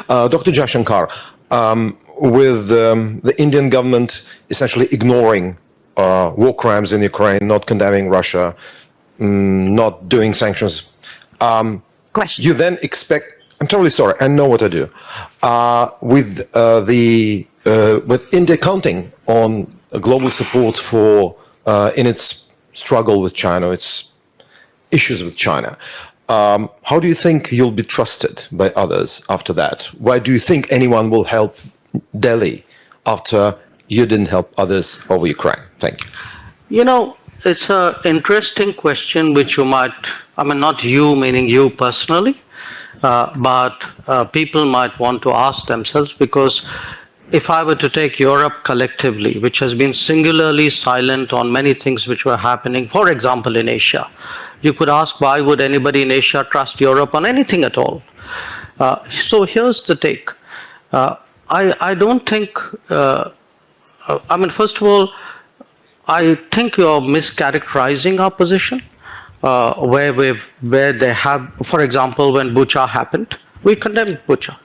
Dr. Jaishankar, with the Indian government essentially ignoring war crimes in Ukraine, not condemning Russia, not doing sanctions, you then expect, I'm totally sorry, I know what I do, with India counting on global support for in its struggle with China, its issues with China. How do you think you'll be trusted by others after that? Why do you think anyone will help Delhi after you didn't help others over Ukraine? Thank you. You know, it's an interesting question which you might, I mean, not you, meaning you personally, but people might want to ask themselves, because if I were to take Europe collectively, which has been singularly silent on many things which were happening, for example, in Asia, you could ask, why would anybody in Asia trust Europe on anything at all? So here's the take. I don't think, I mean, first of all, I think you're mischaracterizing our position, where they have, for example, when Bucha happened, we condemned Bucha.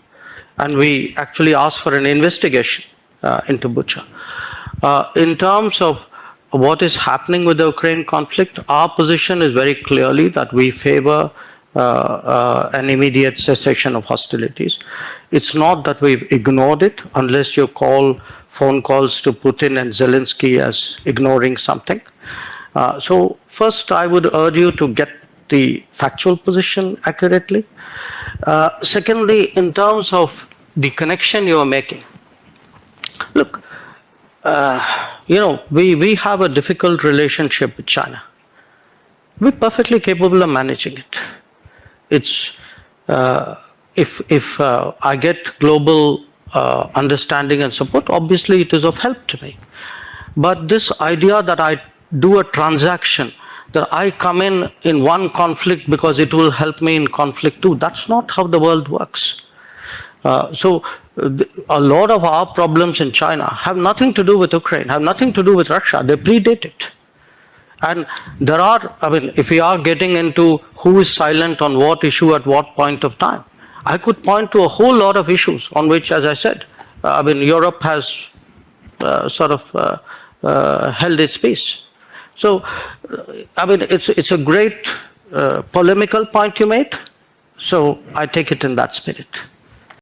And we actually asked for an investigation into Bucha. In terms of what is happening with the Ukraine conflict, our position is very clearly that we favor an immediate cessation of hostilities. It's not that we've ignored it, unless you call phone calls to Putin and Zelensky as ignoring something. So first, I would urge you to get the factual position accurately. Secondly, in terms of the connection you are making, look, you know, we have a difficult relationship with China. We're perfectly capable of managing it. It's if I get global understanding and support, obviously it is of help to me. But this idea that I do a transaction, that I come in one conflict because it will help me in conflict too, that's not how the world works. So a lot of our problems in China have nothing to do with Ukraine, have nothing to do with Russia. They predate it. And there are, I mean, if we are getting into who is silent on what issue at what point of time, I could point to a whole lot of issues on which, as I said, I mean, Europe has sort of held its peace. So, I mean, it's a great polemical point you made. So I take it in that spirit.